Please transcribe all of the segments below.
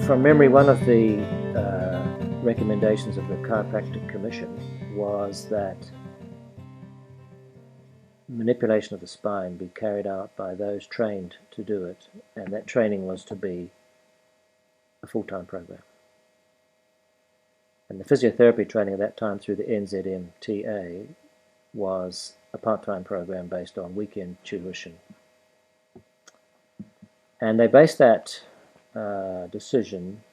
From memory, one of the recommendations of the Chiropractic Commission was that manipulation of the spine be carried out by those trained to do it, and that training was to be a full-time program. And the physiotherapy training at that time through the NZMTA was a part-time program based on weekend tuition. And they based that decision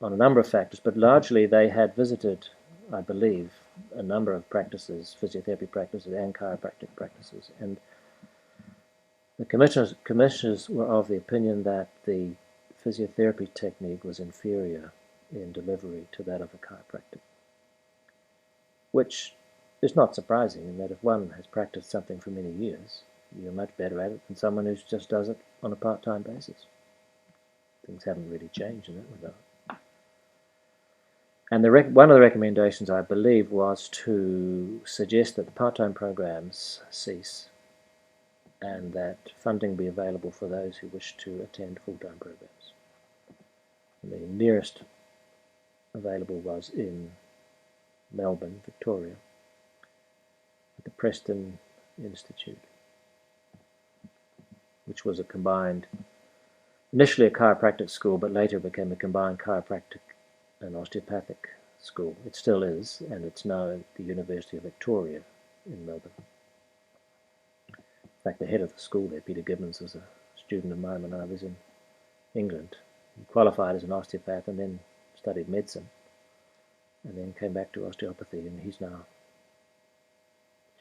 on a number of factors, but largely they had visited, I believe, a number of practices, physiotherapy practices and chiropractic practices, and the commissioners were of the opinion that the physiotherapy technique was inferior in delivery to that of a chiropractic, which is not surprising in that if one has practiced something for many years, you're much better at it than someone who just does it on a part-time basis. Things haven't really changed in that regard. And one of the recommendations, I believe, was to suggest that the part-time programs cease and that funding be available for those who wish to attend full-time programs. And the nearest available was in Melbourne, Victoria, at the Preston Institute, which was a combined, initially a chiropractic school, but later became a combined chiropractic and osteopathic school. It still is, and it's now at the University of Victoria in Melbourne. In fact, the head of the school there, Peter Gibbons, was a student of mine when I was in England. He qualified as an osteopath and then studied medicine, and then came back to osteopathy, and he's now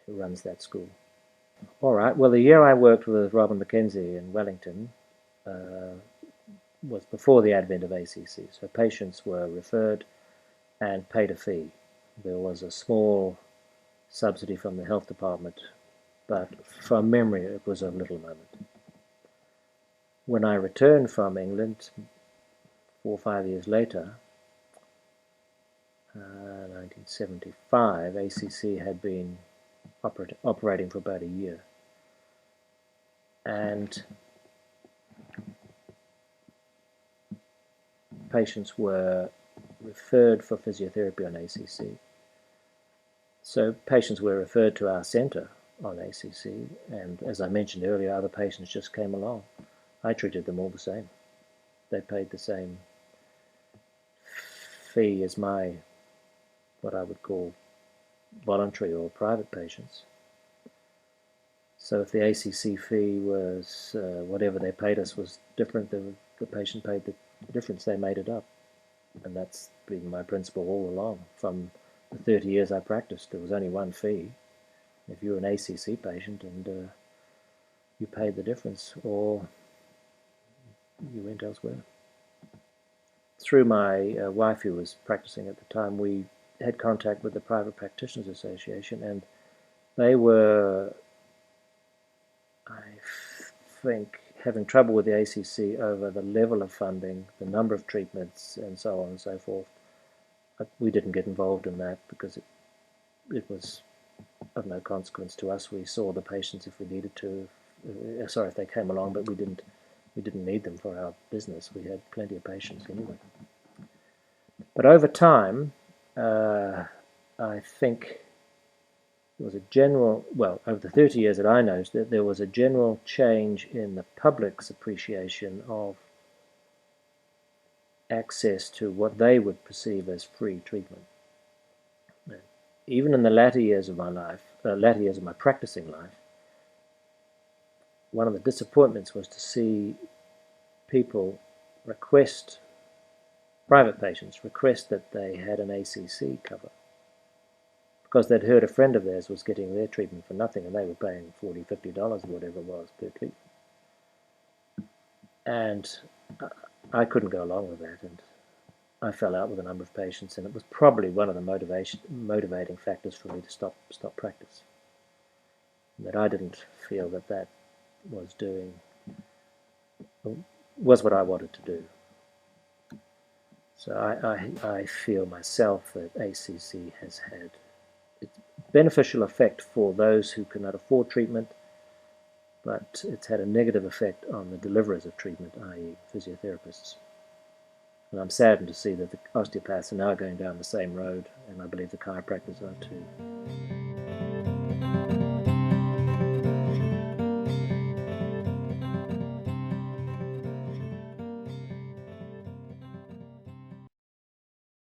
who runs that school. All right, well, the year I worked with Robin McKenzie in Wellington was before the advent of ACC, so patients were referred and paid a fee. There was a small subsidy from the health department, but from memory it was of little moment. When I returned from England 4 or 5 years later, 1975, ACC had been operating for about a year, and patients were referred for physiotherapy on ACC. So patients were referred to our centre on ACC, and as I mentioned earlier, other patients just came along. I treated them all the same. They paid the same fee as my, what I would call voluntary or private patients. So if the ACC fee was whatever they paid us was different, the patient paid the difference. They made it up, and that's been my principle all along. From the 30 years I practiced, there was only one fee. If you were an ACC patient and you paid the difference, or you went elsewhere. Through my wife, who was practicing at the time, we had contact with the Private Practitioners Association, and they were, I think, having trouble with the ACC over the level of funding, the number of treatments, and so on and so forth. We didn't get involved in that because it was of no consequence to us. We saw the patients if we needed to. If they came along, but we didn't need them for our business. We had plenty of patients anyway. But over time, I think there was a general, well, over the 30 years that I noticed, that there was a general change in the public's appreciation of access to what they would perceive as free treatment. Even in the latter years of my life, latter years of my practicing life, one of the disappointments was to see people request, private patients request that they had an ACC cover, because they'd heard a friend of theirs was getting their treatment for nothing, and they were paying $40, $50 or whatever it was per treatment. And I couldn't go along with that, and I fell out with a number of patients, and it was probably one of the motivating factors for me to stop practice. That I didn't feel that was what I wanted to do. So I feel myself that ACC has had its beneficial effect for those who cannot afford treatment, but it's had a negative effect on the deliverers of treatment, i.e. physiotherapists. And I'm saddened to see that the osteopaths are now going down the same road, and I believe the chiropractors are too.